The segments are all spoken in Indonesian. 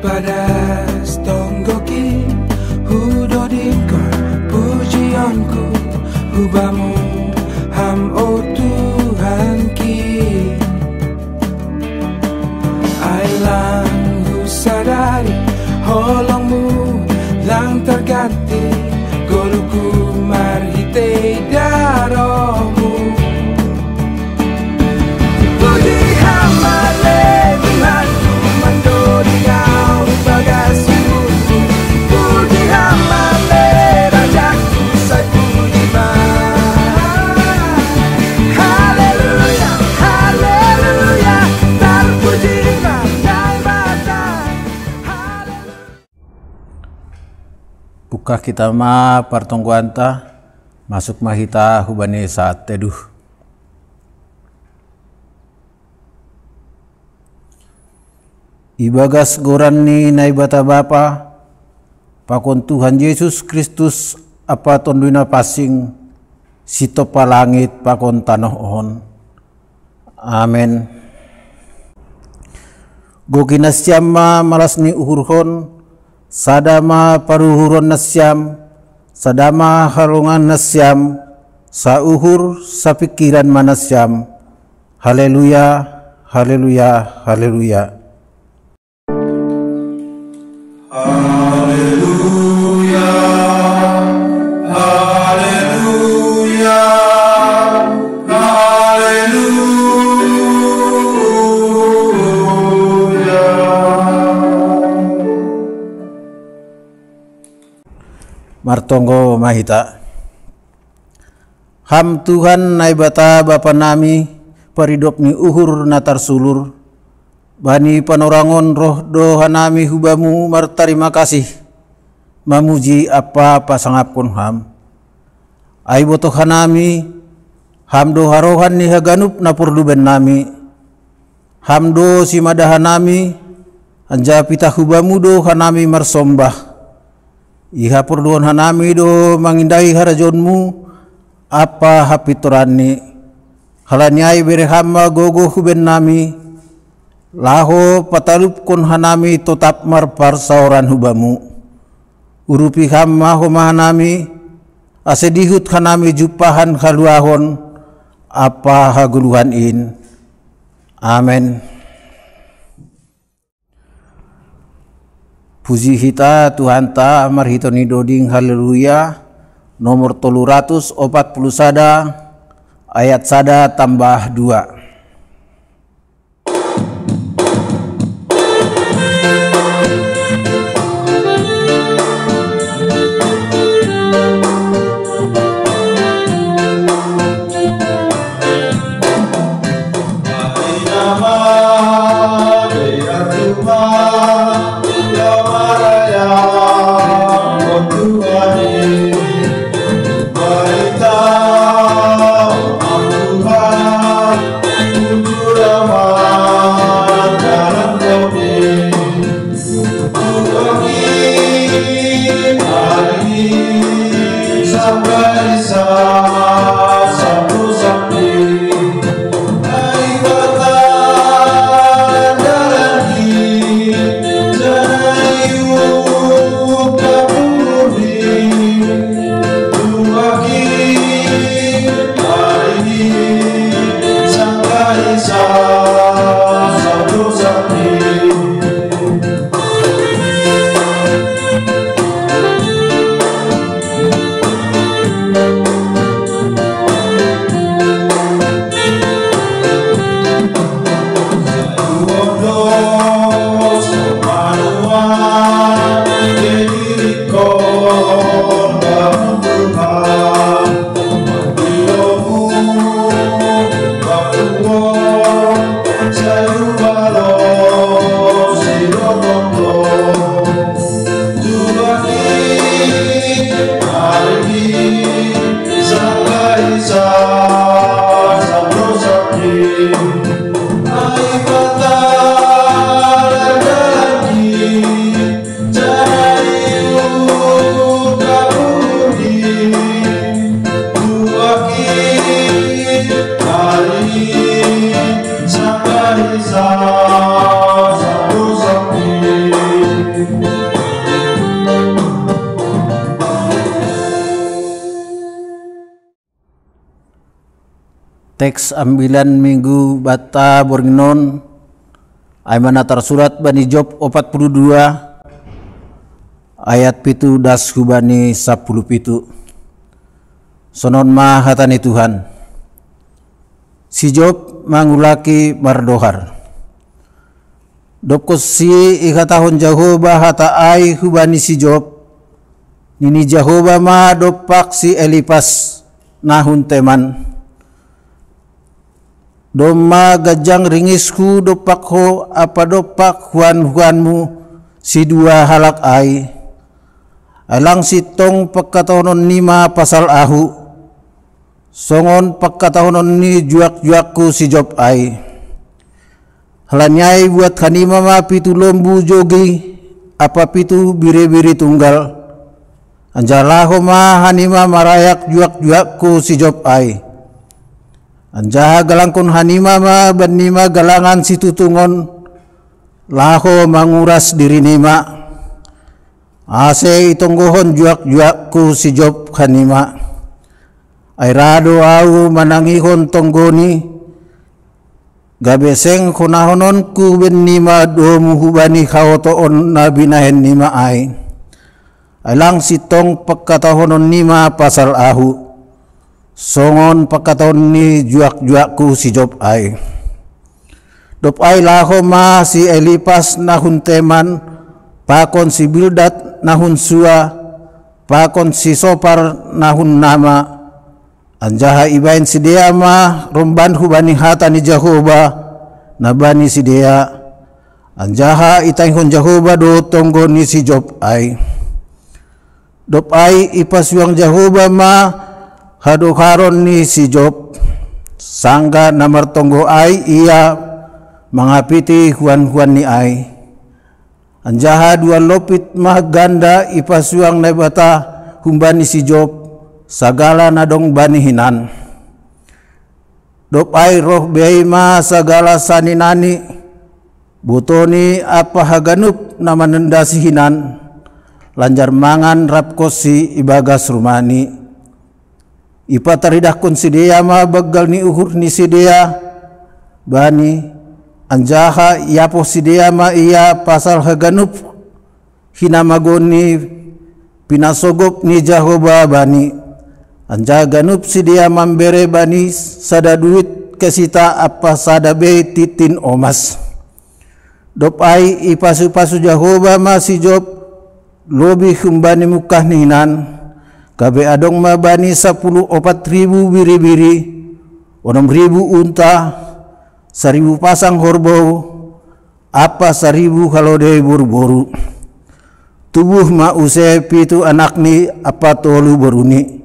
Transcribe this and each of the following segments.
padas tonggoki hudodinko pujianku hubamu ham o Tuhanki ailang husadari holongmu lang terganti goluku marhite daromu puji hamale Tuhanku mandori kau bagasiku puji hamale rajaku saya puji haleluya haleluya terpuji bagai badai Buka kita ma partongguanta masuk mahita hubani saat teduh. Ibagas goran ni naibata Bapa pakon Tuhan Yesus Kristus apa tonduina pasing sitopa langit pakon tanah ohon. Amen. Gokinasyam malas ni uhurhon sadama paruhuron nasyam sadama halungan nasyam sauhur sapikiran manasyam. Haleluya haleluya haleluya. Haleluya, haleluya, haleluya. Martonggo mahita. Ham Tuhan naibata Bapa nami paridop ni uhur natar sulur. Bani panorangon roh dohanami hubamu martarima kasih mamuji apa pasangapkon ham ai boto hanami ham do harohan ni haganup napurduben nami ham do simadahanami anja pita hubamu do hanami marsombah iha purduon hanami do mangindai harajonmu apa hapitorani halanyai berehama gogo huben nami laho patalup kon hanami totap marpar sauran hubamu urupi hamma homahanami asedihut hanami jupahan haluahon apa haguluhan in. Amen. Puji hita Tuhan ta marhitoni doding haleluya nomor 340 sada ayat sada tambah 2. Teks ambilan minggu bata borginon ay manatar surat bani Job 42 ayat pitu das hubani 10 pitu. Sonon ma hatani Tuhan. Si Job mangulaki mardohar. Dokosi ikatahon Jehovah hata ai hubani si Job. Nini Jehovah ma dopak si Elipas nahun teman. Doma gajang ringisku dopak ho apa dopak huan-huanmu si dua halak ai. Alang sitong pekatahonon nima pasal ahu. Songon pekatahonon ni juak-juakku si Job ai. Halanyai buat kanima ma pitu lombu jogi apa pitu biri-biri tunggal. Anjalaho ma hanima marayak juak-juakku si Job ai. Anjaha galangkon hanima ma banima galangan si tutungon laho manguras diri nima. Ase itonggohon juak-juakku si Job hanima. Airado au manangihon tonggoni. Gabeseng konahonon ku ben nima domu hubani kaotoon na binahen nima ay. Ailang sitong pagkatahonon nima pasal ahu. Songon pagkataon ni juak-juakku si Job ay. Job ay laho ma si Elipas nahun teman, pakon si Bildad nahun sua, pakon si Sopar nahun nama. Anjaha ibain si dea ma romban hubani hata ni Jehovah nabani si dea. Anjaha itayhon Jehovah do tonggo ni si Job ay. Job ay ipasuang Jehovah ma hadoharon ni si Job. Sangga namar tonggo ay ia mangapiti huan-huan ni ay. Anjaha dua lopit mahganda ipasuang nebata humbani si Job. Sagala nadong banihinan. Job ay roh beima sagala saninani. Butoni apa haganup na manendasihinan. Lanjar mangan rapkosi ibagas rumani. Ipataridah kun si dea ma bagal ni uhur ni si dea. Bani anjaha iapo si dea ma iya pasal haganup. Hinamagoni pinasogop ni Jehovah bani. Anja ganup si dia mambere bani sada duit kesita apa sada be titin omas. Job ai ipasu-pasu Jehovah ma si Job lobi humbani mukah ninan. Kabe adong ma bani 10,000 biri-biri, 6,000 unta, 1,000 pasang horbau, apa 1,000 halode buru-buru. Tubuh ma use pitu anak ni apa tolu boruni.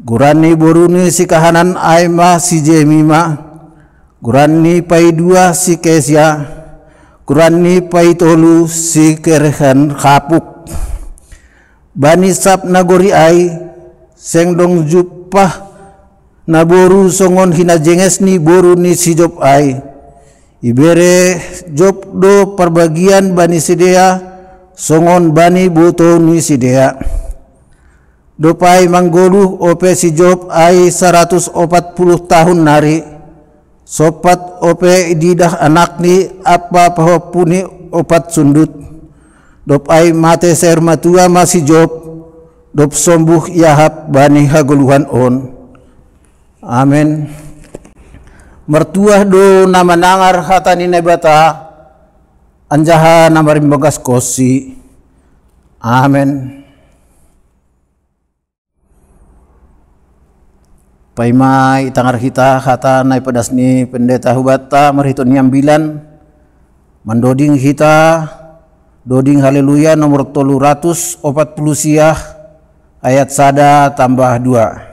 Gurani boruni si kahanan aima si Jemima, gurani pai dua si Kesia, gurani pai tolu si Kerehan kapuk. Bani sap nagori ai, sengdong jupah naboru songon hina jenges ni boru ni si Job ai. Ibere Job do perbagian bani sidea, songon bani buto ni sidea. Dopai manggoluh ope si Job ai 140 tahun nari. Sopat ope didah anak ni apa pahopuni opat sundut. Dopai mate sermatua masih Job. Dop sombuh yahap bani haguluhan on. Amin. Mertuah do nama nangar hatani nebata. Anjaha namarim bagas kosi. Amin. Paimai tangar kita hata nai pedas ni pendeta hubata merhitung nyambilan mandoding kita doding haleluya nomor 340 siah ayat sada tambah 2.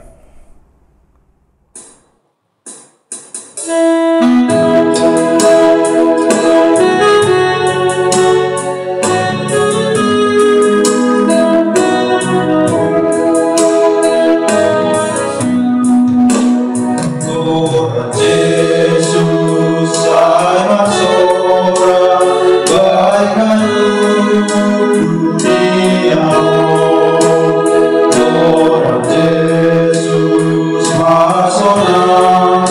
Lord Jesus, my soul.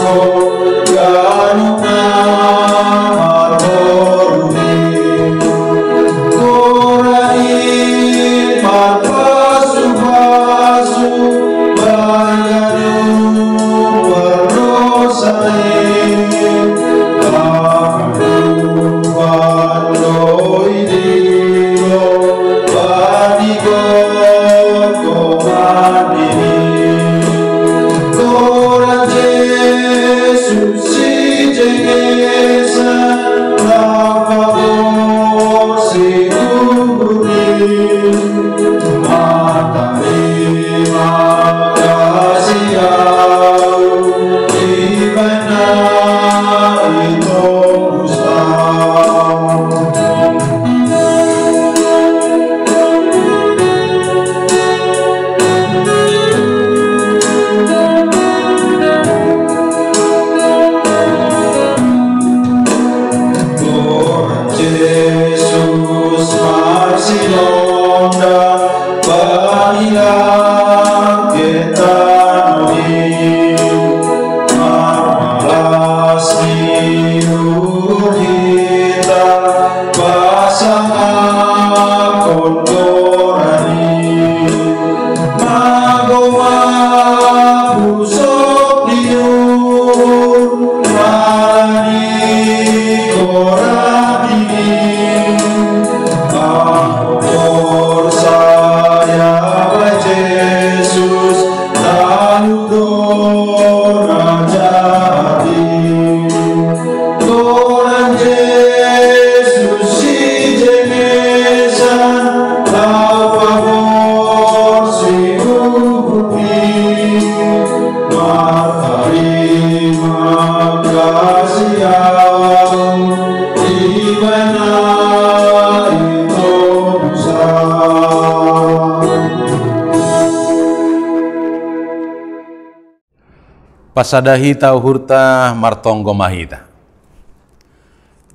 pasadahita uhurta martonggo mahita.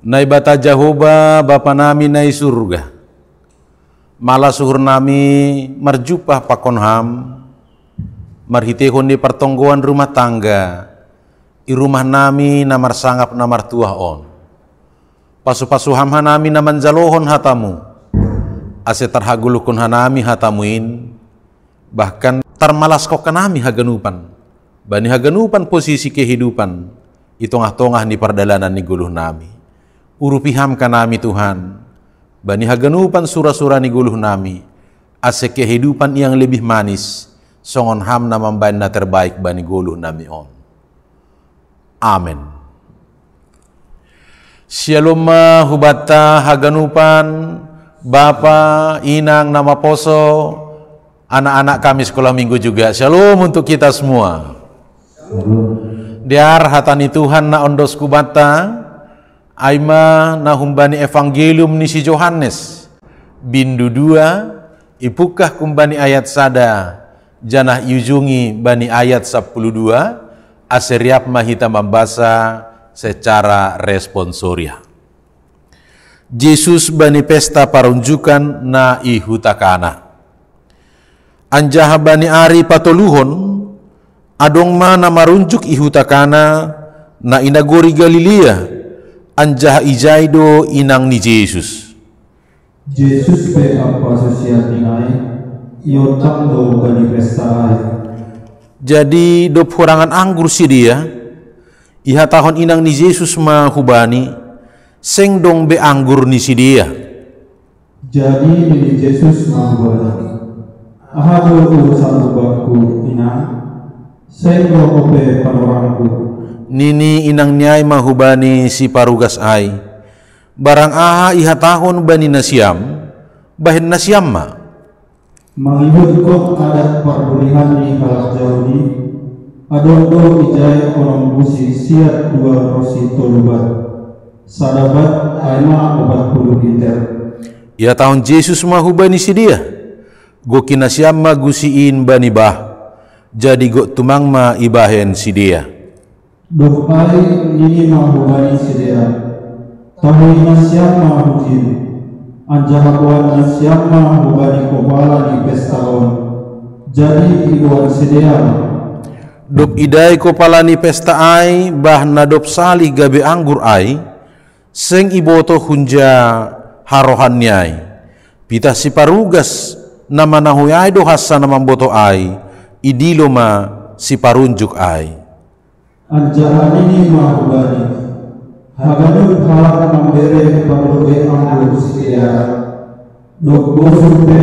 Nai bata Jahoba Bapa nami nai surga, malah suhur nami marjupah pakonham, marhitehon di pertonggoan rumah tangga, i rumah nami namar sangap namar tuah on. Pasu-pasu hamha nami naman jalohon hatamu, ase tarhagulukun hanami hatamuin, bahkan tarmalas kok kanami haganupan, bani haganupan posisi kehidupan, itongah-tongah ni perdalanan ni guluh nami. Urupiham kanami Tuhan, bani haganupan sura-sura ni guluh nami, ase kehidupan yang lebih manis, songon ham na mambaina terbaik bani guluh nami on. Amin. Shalom hubata haganupan, Bapa, Inang, nama poso, anak-anak kami sekolah minggu juga. Shalom untuk kita semua. Diar hatani Tuhan na ondos kubata, aima na humbani evangelium ni si Yohanes, bindu 2, ipukah kumbani ayat sada, janah yujungi bani ayat 12, aseriap mahita membaca secara responsoria. Yesus bani pesta parunjukan na ihutakana. Anjaha bani ari patoluhon, adong mana marunjuk ihutakana na inagori Galilea, anjaha ijaido inang ni Yesus. Yesus pe apa sosial tinai, iotang do bani pesta. Jadi dop hurangan anggur si dia, iha tahun inang ni Yesus mahubani, seng dong be anggur ni si dia. Jadi ni Yesus mahubani, ahado urusan baku inang, seng dong ope panorangku. Nini inang nyai mahubani si parugas ai, barang aha iha tahun bani nasiam, bahin nasiam ma. Mengikut kok adat perbulihan di halak jauh ni, adon-do ijai orang busi siat 2 rosi tolubat, sadabat aima 40 liter. Iha tahun Yesus mahubani si dia, go kinasiam ma gusiin bani bah, jadi go tumang ma ibahen si dia. Dok ai ini mahubani sedia, tahu nasyam mahutin, anjahabuan nasyam mahubani kepala di pestaon, jadi ibuan sedia. Dop idai kepala ni pesta ai, bah nadop salih gabe anggur ai, seng iboto hunja harohan nyai, pita si parugas nama nahuyai do hasa nama boto ai, idilo ma si parunjuk ai. Anjahan ini mahubani, haganut halak memberi perluwe anggur sedia, dok bosupe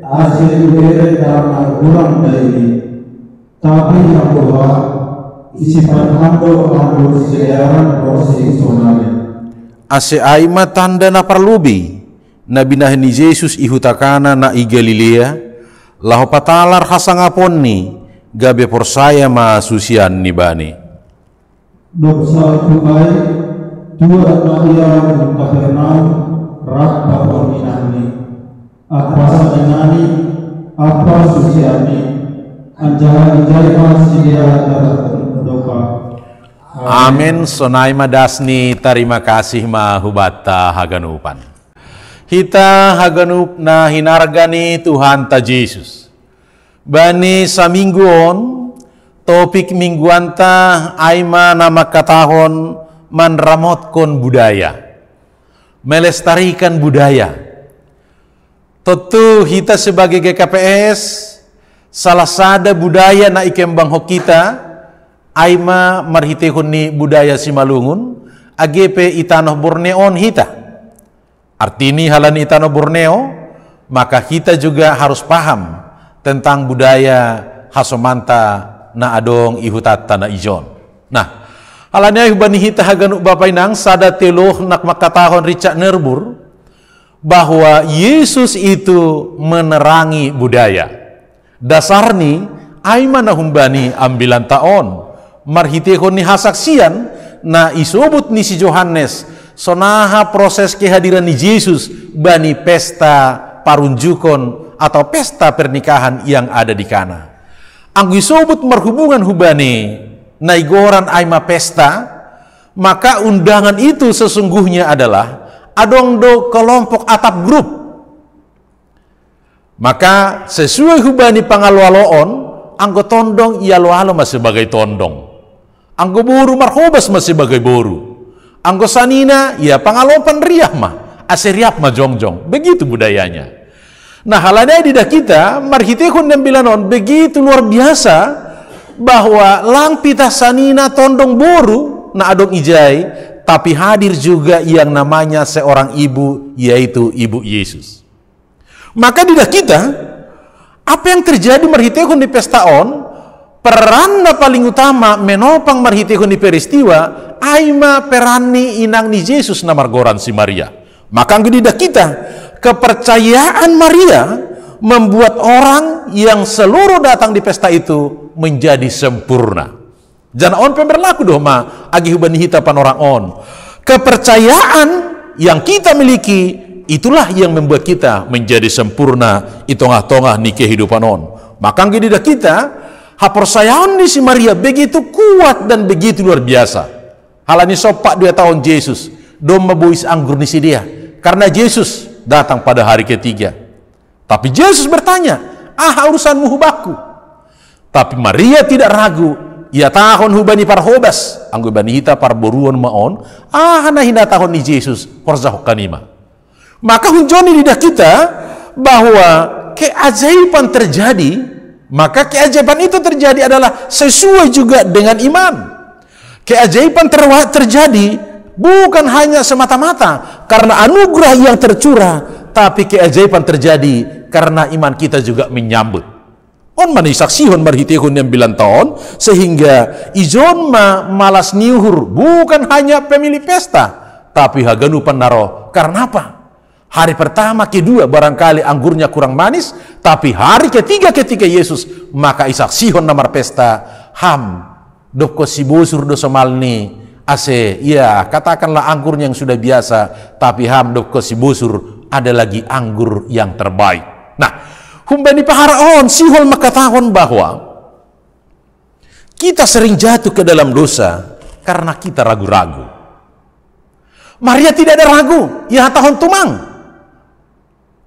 hasil beri dalam angguran daini, tapi yang bahwa isi panhando anggur sediaan rosi sonali. Ase aima tanda na parlubi, na binahini Yesus ihutakana na i Galilea, laho patalar hasangapon ni, gabe porsaya ma susian ni bani. Dok salpukai, dua Maria Kapernaum, rak bapor minani, apa sadenani, apa susiani, anjaha ijai masih doka. Amin. Sonai madasni terima kasih mahubata haganupan. Hita haganup na hinargani Tuhan ta Yesus. Bani samingguon, topik mingguan ta aima nama katahon manramotkon budaya, melestarikan budaya. Tentu kita sebagai GKPS salah sada budaya na ikembang hok kita aima marhitehon ni budaya Simalungun AGP Itanoh Borneon hita. Artini halan Itanoh Borneo, maka kita juga harus paham tentang budaya hasomanta na adong ihutat tanah ijon. Nah, halanya hubani hita haganuk bapai nang sada teloh nak makatahon Richard Nerbur bahwa Yesus itu menerangi budaya. Dasarni aima na humbani ambilan taon marhitehon ni hasaksian na isobut ni si Yohanes sonaha proses kehadiran ni Yesus bani pesta parunjukon atau pesta pernikahan yang ada di Kana. Anggu isobut merhubungan hubani naigoran aima pesta, maka undangan itu sesungguhnya adalah adong do kelompok atap grup. Maka sesuai hubani pangalwaloon, anggo tondong ia loalo masih sebagai tondong, anggo boru marhobas masih sebagai boru, anggo sanina ia pangalopan riah mah aseriap mah jongjong. Begitu budayanya. Nah, halanya di kita marhitehun dan bilanon begitu luar biasa bahwa lang pita sanina tondong boru na adong ijai, tapi hadir juga yang namanya seorang ibu, yaitu Ibu Yesus. Maka di kita, apa yang terjadi marhitehun di pesta on, peran paling utama menopang marhitehun di peristiwa, aima perani inang ni Yesus na margoran si Maria. Maka di kita, kepercayaan Maria membuat orang yang seluruh datang di pesta itu menjadi sempurna. Jangan on berlaku doh ma agi hubani hita pan orang on. Kepercayaan yang kita miliki itulah yang membuat kita menjadi sempurna di tengah-tengah ni kehidupan on. Maka gini dah kita hapersayaan di si Maria begitu kuat dan begitu luar biasa. Halani sopak 2 tahun Yesus dom mabuis anggur ni si dia karena Yesus datang pada hari ketiga. Tapi Yesus bertanya, urusanmu hubaku. Tapi Maria tidak ragu. Ia tahun hubani parhobas, anggo bani hita parboruan maon, hana hina tahun ni Yesus porzah kanima. Maka hunjoni lidah kita bahwa keajaiban terjadi, maka keajaiban itu terjadi adalah sesuai juga dengan iman. Keajaiban terjadi bukan hanya semata-mata karena anugerah yang tercurah, tapi keajaiban terjadi karena iman kita juga menyambut. On mani saksihon marhitehun yang 9 tahun, sehingga ijon malas niuhur bukan hanya pemilih pesta, tapi haganu panaro. Karena apa? Hari pertama, kedua barangkali anggurnya kurang manis, tapi hari ketiga ketika Yesus, maka isaksihon namar pesta, ham, doko si bosur do somalni, ase, ya katakanlah anggur yang sudah biasa, tapi ham doko si bosur ada lagi anggur yang terbaik. Nah, humbani paharaon sihol makatahon bahwa kita sering jatuh ke dalam dosa karena kita ragu-ragu. Maria tidak ada ragu, ya tahun tumang.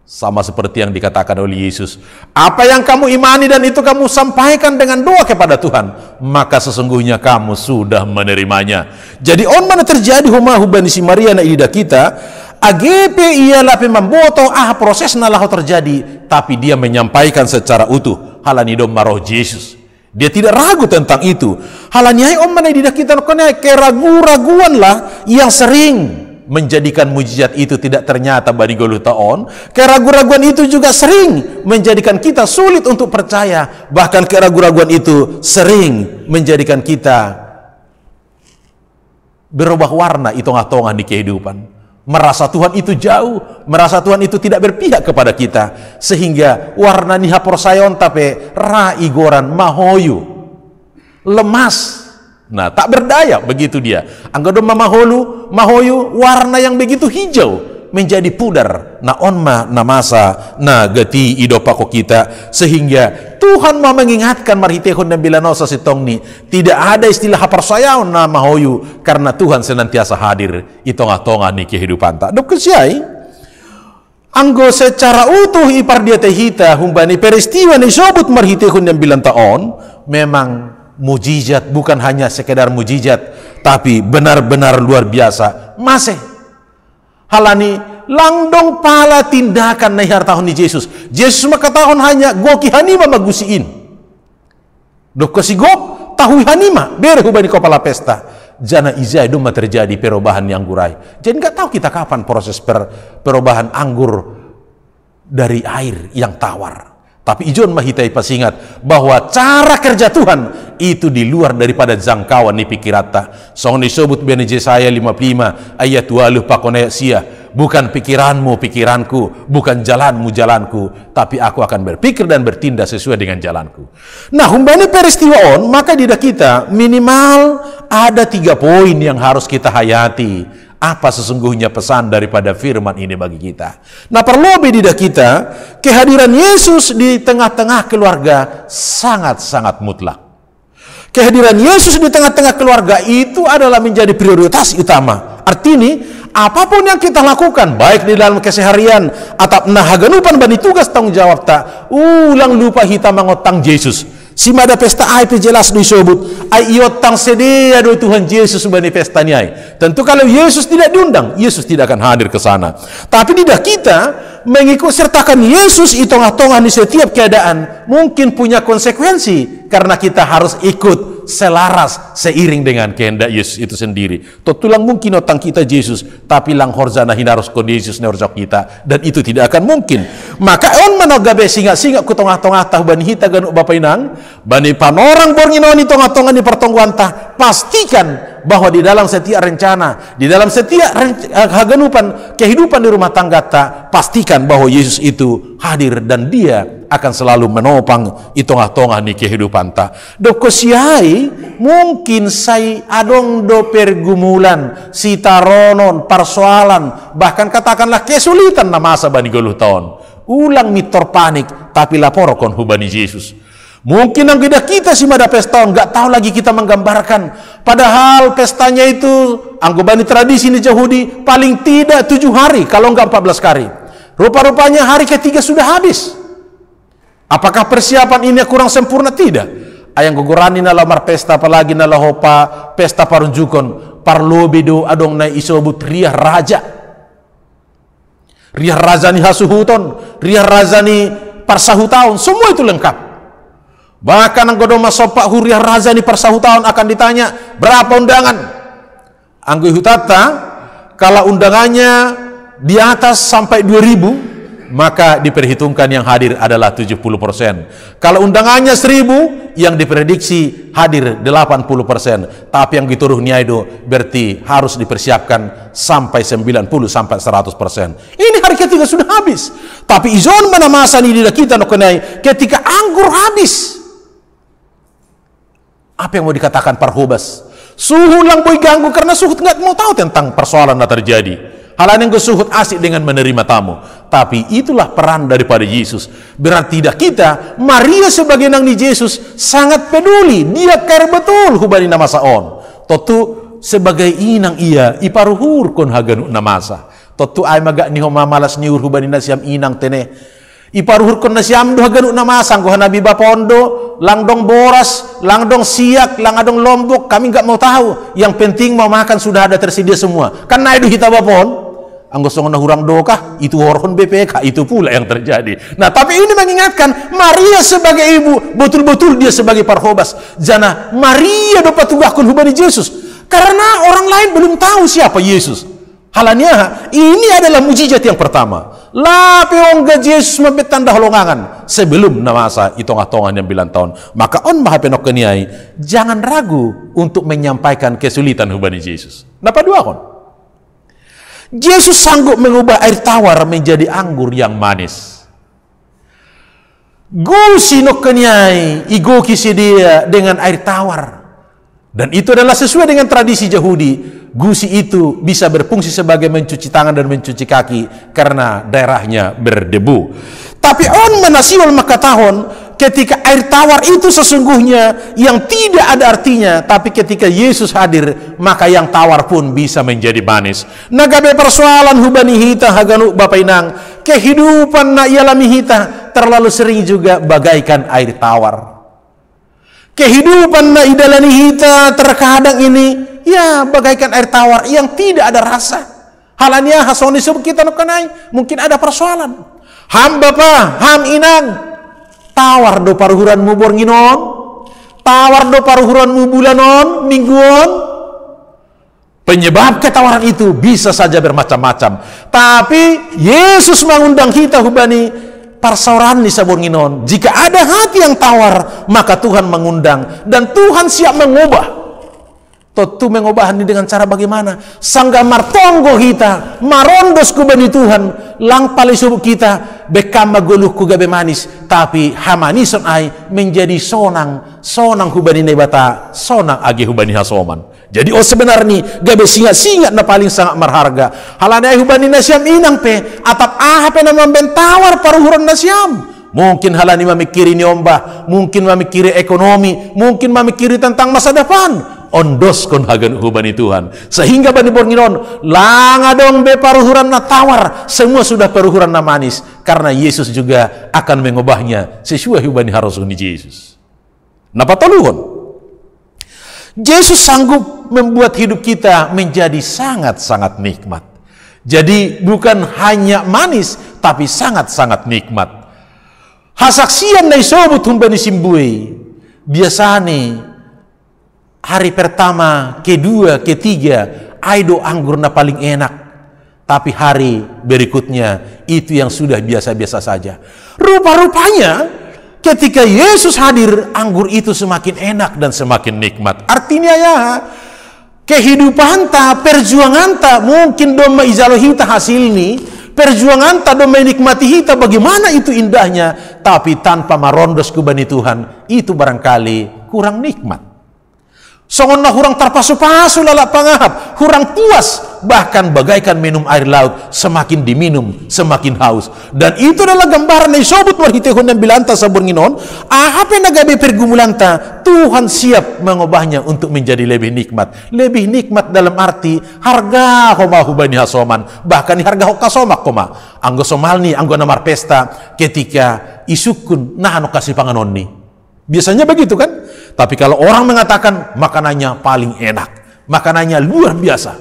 Sama seperti yang dikatakan oleh Yesus, apa yang kamu imani dan itu kamu sampaikan dengan doa kepada Tuhan, maka sesungguhnya kamu sudah menerimanya. Jadi on mana terjadi hubani si Maria na ida kita, AGP ialah memboto proses nalah terjadi, tapi dia menyampaikan secara utuh. Halani dom maroh Yesus. Dia tidak ragu tentang itu. Halani ay om mana ida kita kena keraguan lah yang sering menjadikan mujizat itu tidak ternyata bagi golutaon. Keraguan itu juga sering menjadikan kita sulit untuk percaya. Bahkan keraguan itu sering menjadikan kita berubah warna di tengah-tengah di kehidupan. Merasa Tuhan itu jauh, merasa Tuhan itu tidak berpihak kepada kita, sehingga warna ni haporsayon tapi ra igoran mahoyu, lemas. Nah, tak berdaya begitu dia. Anggodo mahoyu warna yang begitu hijau menjadi pudar. Na onma na masa na gati idopako kita, sehingga Tuhan mau mengingatkan marhitehon dan bilanosa sitongni tidak ada istilah hapersayaon na mahoyu karena Tuhan senantiasa hadir di tengah-tengah ni kehidupan tak. Dok kesiai anggo secara utuh ipar dia tehita humbani peristiwa ni sobut marhitehon dan bilan taon memang mujizat, bukan hanya sekedar mujizat, tapi benar-benar luar biasa. Masih halani langdong pala tindakan nahar tahun ni Yesus. Yesus maka tahun hanya goki hanima magusiin. Dok si gok tahu hanima bere hubani kepala pesta. Jana izai doma terjadi perubahan yang gurai. Jadi nggak tahu kita kapan proses perubahan anggur dari air yang tawar. Tapi ijon mahitai pasingat bahwa cara kerja Tuhan itu di luar daripada jangkauan ni pikirata. Song disebut bani Yesaya 55 ayat 20 pakone sia, bukan pikiranmu pikiranku, bukan jalanmu jalanku, tapi aku akan berpikir dan bertindak sesuai dengan jalanku. Nah, humbani peristiwa on, maka di kita minimal ada 3 poin yang harus kita hayati. Apa sesungguhnya pesan daripada firman ini bagi kita? Nah, perlu beda kita, kehadiran Yesus di tengah-tengah keluarga sangat-sangat mutlak. Kehadiran Yesus di tengah-tengah keluarga itu adalah menjadi prioritas utama. Artinya, apapun yang kita lakukan, baik di dalam keseharian atau haganupan bani tugas tanggung jawab tak, ulang lupa kita mengotang Yesus. Si mada pesta ai pe jelas disebut ai iotang sedia do Tuhan Yesus bani pesta ni ai. Tentu kalau Yesus tidak diundang, Yesus tidak akan hadir ke sana. Tapi tidak kita mengikut sertakan Yesus di tengah-tengah di setiap keadaan mungkin punya konsekuensi karena kita harus ikut selaras seiring dengan kehendak Yesus itu sendiri. Tulang mungkin otang kita Yesus, tapi lang horzana hinaros kon Yesus neorjok kita, dan itu tidak akan mungkin. Maka on manogabe singa-singa ku tengah-tengah tah bani hita ganu bapa inang, bani panorang bornginon di tengah-tengah di pertongguan tah, pastikan bahwa di dalam setiap rencana, di dalam setiap haganupan kehidupan di rumah tangga ta, pastikan bahwa Yesus itu hadir dan dia akan selalu menopang di tengah-tengah ni kehidupan ta. Do kosiai mungkin sai adong do pergumulan, sitaronon, persoalan, bahkan katakanlah kesulitan na masa bani goluh tahun. Ulang mitor panik, tapi lapor kon hubani Yesus. Mungkin ang kita si mada pesta nggak tahu lagi kita menggambarkan, padahal pestanya itu anggobani tradisi ni Yahudi paling tidak 7 hari kalau nggak 14 hari. Rupa-rupanya hari ketiga sudah habis. Apakah persiapan ini kurang sempurna? Tidak. Ayang gugurani na lamar pesta, apalagi na lahopa pesta parunjukon parlobedo adong na isobut riah raja. Riah raja ni hasuhuton, riah raja ni parsahutaon, semua itu lengkap. Bahkan ang godoma sopak huriah raja ni parsahutaon akan ditanya berapa undangan. Anggo hutata kalau undangannya di atas sampai 2000, maka diperhitungkan yang hadir adalah 70%. Kalau undangannya 1000, yang diprediksi hadir 80%. Tapi yang dituruh niaido berarti harus dipersiapkan sampai 90 sampai 100%. Ini hari ketiga sudah habis. Tapi izon mana masa ni kita no kenai ketika anggur habis. Apa yang mau dikatakan parhubas? Suhu lang boy ganggu karena suhut nggak mau tahu tentang persoalan yang terjadi. Halan yang suhut asik dengan menerima tamu. Tapi itulah peran daripada Yesus. Berarti tidak kita, Maria sebagai nang ni Yesus sangat peduli. Dia care betul hubani namasa on. Totu sebagai inang ia iparuhur kon haganu namasa. Totu ay maga ni homamalas niur hubani nasiam inang tene. Iparuhur kon nasiam do haganu namasa nggo Nabi Bapondo, langdong boras, langdong siak, langadong lombok, kami nggak mau tahu. Yang penting mau makan sudah ada tersedia semua. Kan naidu hita bapon. Anggo songona hurang dokah, itu horhon BPK, itu pula yang terjadi. Nah, tapi ini mengingatkan Maria sebagai ibu, betul-betul dia sebagai parhobas. Jana Maria dapat tugahkan hubani Yesus. Karena orang lain belum tahu siapa Yesus. Halanya, ini adalah mujizat yang pertama. Lapi ongga Yesus mabit tanda holongangan sebelum namasa itong-atongan yang 9 tahun. Maka on maha penok keniai, jangan ragu untuk menyampaikan kesulitan hubani Yesus. Napa dua kon? Yesus sanggup mengubah air tawar menjadi anggur yang manis. Gusi nok keniai, igo kisi dia dengan air tawar. Dan itu adalah sesuai dengan tradisi Yahudi. Gusi itu bisa berfungsi sebagai mencuci tangan dan mencuci kaki karena daerahnya berdebu. Tapi on manasiwal maka tahun ketika air tawar itu sesungguhnya yang tidak ada artinya, tapi ketika Yesus hadir maka yang tawar pun bisa menjadi manis. Nagabe persoalan hubani hita haganu Bapak Inang, kehidupan na ialami hita terlalu sering juga bagaikan air tawar. Kehidupan na idalani hita terkadang ini ya bagaikan air tawar yang tidak ada rasa. Halanya hasoni sebut kita nukanai mungkin ada persoalan. Ham bapa, ham inang, tawar do paruhuran mu bornginon, tawar do paruhuran mu bulanon, mingguon. Penyebab ketawaran itu bisa saja bermacam-macam. Tapi Yesus mengundang kita hubani parsauran di sabornginon. Jika ada hati yang tawar, maka Tuhan mengundang dan Tuhan siap mengubah. Tentu mengubah ini dengan cara bagaimana? Sangga martonggo kita, marondos ku bani Tuhan, lang pali subuh kita, bekam maguluh ku gabe manis, tapi hamanison ay menjadi sonang hubani nebata, sonang agi hubani hasoman. Jadi sebenarnya gabe singat-singat na paling sangat marharga. Halana hubani nasyam inang pe, atap aha pe na membentawar paruhuran nasyam. Mungkin halani memikiri nyombah, mungkin memikiri ekonomi, mungkin memikiri tentang masa depan. Ondos kon hagan hubani Tuhan. Sehingga bani bornginon, langa dong be paruhuran na tawar, semua sudah paruhuran na manis. Karena Yesus juga akan mengubahnya sesuai hubani harosun ni Yesus. Napa toluhon? Yesus sanggup membuat hidup kita menjadi sangat-sangat nikmat. Jadi bukan hanya manis, tapi sangat-sangat nikmat. Hasaksian na isobut humbani simbui. Biasanya hari pertama, kedua, ketiga, aido anggur na paling enak. Tapi hari berikutnya itu yang sudah biasa-biasa saja. Rupa-rupanya ketika Yesus hadir, anggur itu semakin enak dan semakin nikmat. Artinya ya, kehidupan ta, perjuangan ta, mungkin doma izalohita hasil ini, perjuangan tak dong menikmati hita bagaimana itu indahnya, tapi tanpa marondos kubani Tuhan itu barangkali kurang nikmat. Songonna hurang terpasu-pasu lalak pangahap, hurang puas, bahkan bagaikan minum air laut, semakin diminum semakin haus. Dan itu adalah gambaran yang sobut warhitehon yang bilanta sabur nginon. Apa nagabe pergumulanta, Tuhan siap mengubahnya untuk menjadi lebih nikmat. Lebih nikmat dalam arti harga homa hubani hasoman, bahkan harga hoka somak koma. Anggo somalni, anggo namar pesta ketika isukun nah anu kasih panganon ni. Biasanya begitu kan? Tapi kalau orang mengatakan makanannya paling enak, makanannya luar biasa.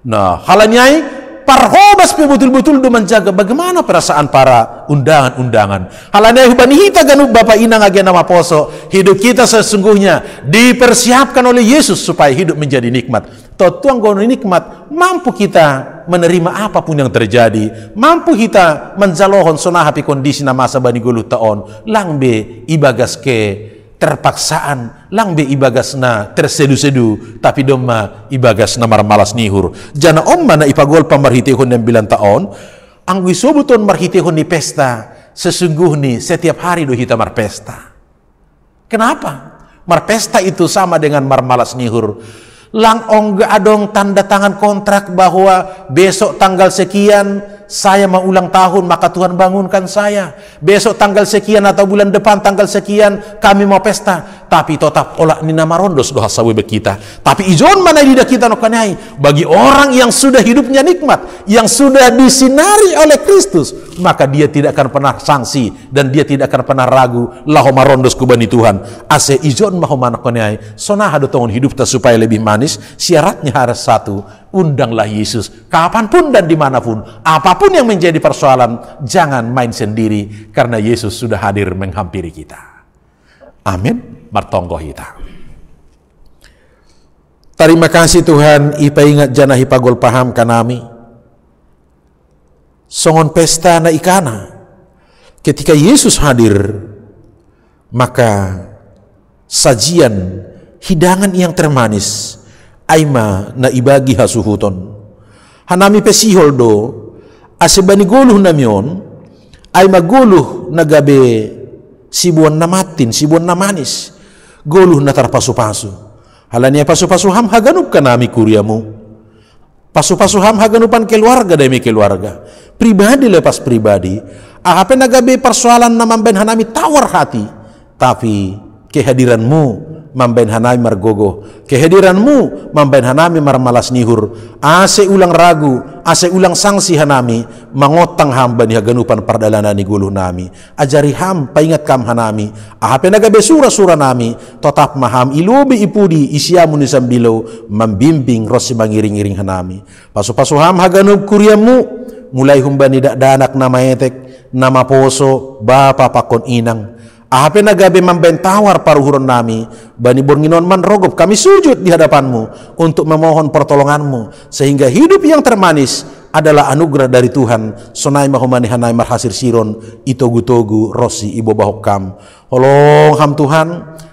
Nah, halanyai parhobas betul-betul do menjaga bagaimana perasaan para undangan-undangan. Halanyai hubani hita ganu Bapak Inang agi nama poso, hidup kita sesungguhnya dipersiapkan oleh Yesus supaya hidup menjadi nikmat. Tuang gono nikmat, mampu kita menerima apapun yang terjadi, mampu kita menjalohon sonahapi kondisi na masa bani guluh taon, langbe ibagas ke terpaksaan, langbe ibagas na tersedu-sedu, tapi doma ibagas na marmalas nihur. Jana omma na ipagol pamarhitehon yang bilang taon, ang wisobuton marhitehon ni pesta, sesungguhnya setiap hari do hita marpesta. Kenapa? Marpesta itu sama dengan marmalas nihur. Lang ongga adong tanda tangan kontrak bahwa besok tanggal sekian saya mau ulang tahun, maka Tuhan bangunkan saya. Besok tanggal sekian atau bulan depan tanggal sekian kami mau pesta. Tapi tetap olah ni nama rondos doha sawe kita. Tapi ijon mana lidah kita nokanai. Bagi orang yang sudah hidupnya nikmat, yang sudah disinari oleh Kristus, maka dia tidak akan pernah sanksi dan dia tidak akan pernah ragu. Lahoma rondos kubani Tuhan. Ase ijon mahoma nokanai. Sonaha do tongon hidup ta supaya lebih manis. Syaratnya harus satu, undanglah Yesus kapanpun dan dimanapun. Apapun yang menjadi persoalan, jangan main sendiri, karena Yesus sudah hadir menghampiri kita. Amin. Martonggo hita. Terima kasih Tuhan, ipa ingat jana hipagol paham kanami. Songon pesta na ikana. Ketika Yesus hadir, maka sajian hidangan yang termanis aima na ibagi hasuhuton. Hanami pesihol do asebani guluh namion aima guluh nagabe sibuan na matin, sibuan na manis, guluh na tarpasu-pasu. Halanya pasu-pasu ham haganup kanami kuryamu. Pasu-pasu ham haganupan keluarga demi keluarga. Pribadi lepas pribadi. Ahape nagabe persoalan na mamben hanami tawar hati. Tapi kehadiranmu mamben hanami margogo, kehadiranmu mamben hanami marmalas nihur. Ase ulang ragu, ase ulang sanksi hanami mangotang hamba ni haganupan pardalanan ni guluh nami. Ajari ham paingat kam hanami. Ahape nagabe sura-sura nami tetap maham ilubi ipudi isyamu ni sambilo membimbing rosi mangiring-iring hanami. Pasu-pasu ham haganup kuryamu mulai humbani danak nama etek, nama poso, bapa pakon inang. Ahape nagabe membentawar paruhuron nami, bani bornginon man rogop kami sujud di hadapanmu untuk memohon pertolonganmu, sehingga hidup yang termanis adalah anugerah dari Tuhan. Sonai mahomani hanai marhasir siron itogu-togu rosi ibo bahokam. Holong ham Tuhan,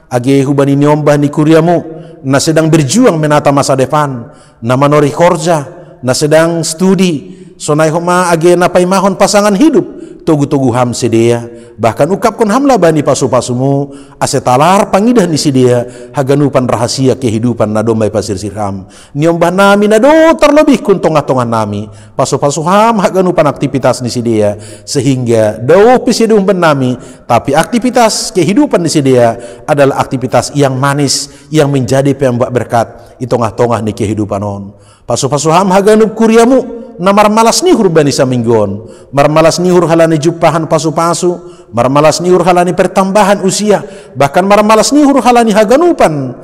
age hubani nyombah ni kuryamu na sedang berjuang menata masa depan, na manori korja, na sedang studi. Sonai homa age napai mahon pasangan hidup. itogu-togu ham sedia, bahkan ukapkon hamla bani pasu-pasumu, asetalar pangidah ni sedia, haganupan rahasia kehidupan na domai pasir sirham. Niombah nami na do terlebih kun tongah-tongah nami, pasu-pasu ham haganupan aktivitas ni sedia, sehingga do pisidum nami, tapi aktivitas kehidupan ni sedia adalah aktivitas yang manis, yang menjadi pembak berkat, itongah-tongah ni kehidupan on. Pasu-pasu ham haganup kuriamu, na marmalas nihur bani saminggon, marmalas nihur halani jupahan pasu-pasu, marmalas nihur halani pertambahan usia, bahkan marmalas nihur halani haganupan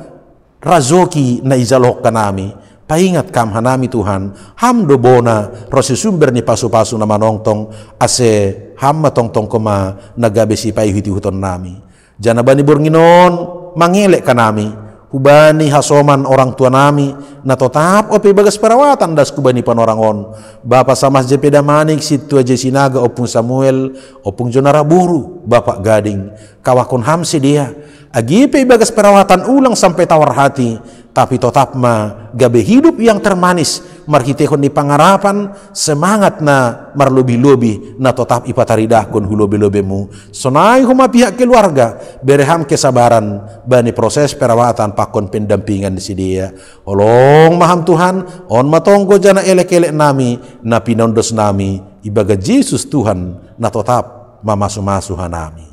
razoki na izalok kanami. Paingat kam hanami Tuhan, ham do bona rosi sumber ni pasu-pasu na manongtong ase ham matongtong koma nagabesi payuhiti huton nami. Jana bani burnginon mangelek kanami. Hubani hasoman orang tua nami na tetap ope bagas perawatan das kubani panorangon Bapak Samas Jepeda Manik situ aja sinaga opung Samuel opung Jonara Buru Bapak Gading kawakon hamsi dia agipe bagas perawatan ulang sampai tawar hati tapi tetap ma gabe hidup yang termanis marhitehon di pangarapan semangat na marlobi-lobi na tetap ipataridahkon hulobi-lobemu sonai huma pihak keluarga bereham kesabaran bani proses perawatan pakon pendampingan di sidia olong maham Tuhan on matonggo jana elek-elek nami na pinondos nami ibaga Yesus Tuhan na tetap mamasu-masu hanami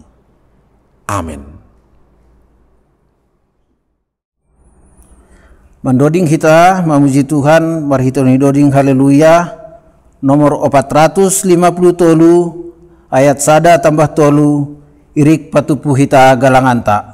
amin. Mandoding kita memuji Tuhan, marhitoni doding haleluya nomor 450 tolu ayat sada tambah tolu irik patupu hita galanganta.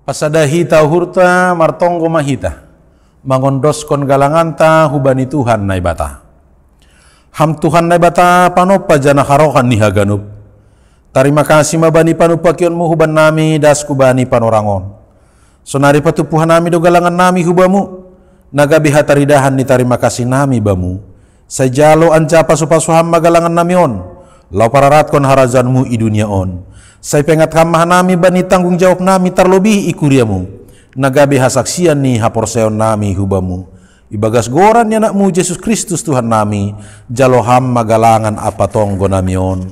Pasadahita hurta martonggo mahita mangondoskon galanganta hubani Tuhan naibata ham Tuhan naibata panopa jana harokan ni haganup tarima kasih mabani panupakionmu huban nami das kubani panorangon sonari patupuhan nami do galangan nami hubamu nagabi hataridahan ni tarima kasih nami bamu sajalo anja pasu-pasu ham magalangan nami on lau pararat kon harazanmu i dunia on saya pengat kamah nami bani tanggung jawab nami terlebih ikuriamu nagabe hasaksian ni haporseon nami hubamu ibagas goran ya nakmu Yesus Kristus Tuhan nami jaloham magalangan apa tonggo nami on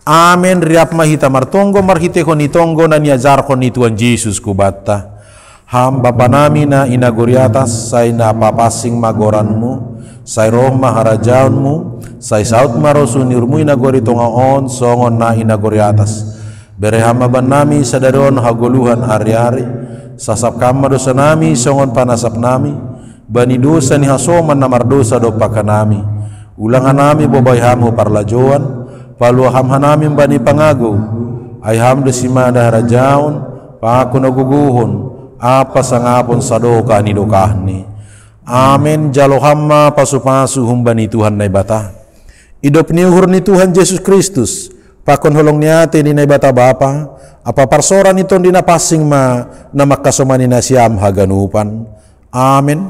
amen riap mahita martonggo marhitehon itonggo na niajarkon ni Tuhan Yesus kubata ham bapa nami na inagoriatas say na papasing magoranmu say roh maharajaonmu sai saut marosu nirmui nagori tongaon songon na inagori atas. Berehama ban nami sadaron hagoluhan hari-hari, sasap kama dosa nami songon panasap nami, bani dosa ni hasoman namar dosa dopaka nami. Ulangan nami bobay hamu parlajoan, paluaham hanami bani pangago, ay ham desimada harajaon, paku naguguhon, apa sangapon sadoka ni dokahni. Amin. Jalo hamma pasu-pasu humbani Tuhan nai bata. Idop ni uhur ni Tuhan Yesus Kristus, pakon holong niate ni nai bata Bapa, apa parsoran iton dina pasing ma na makasomani na siam haganupan. Amin.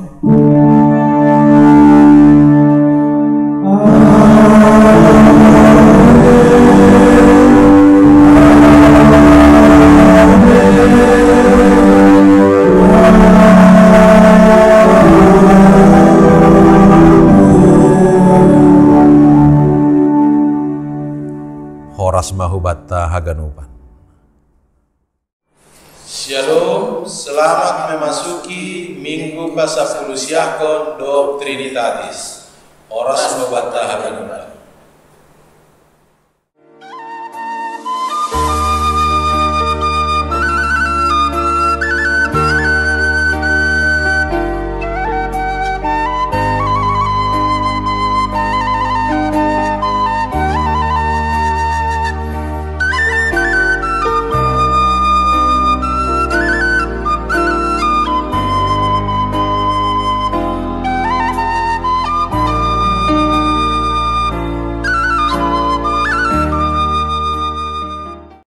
Horas mahubata haganupan. Shalom, selamat memasuki Minggu ke-10 Syakon Doktrinitatis. Horas mahubata haganupan.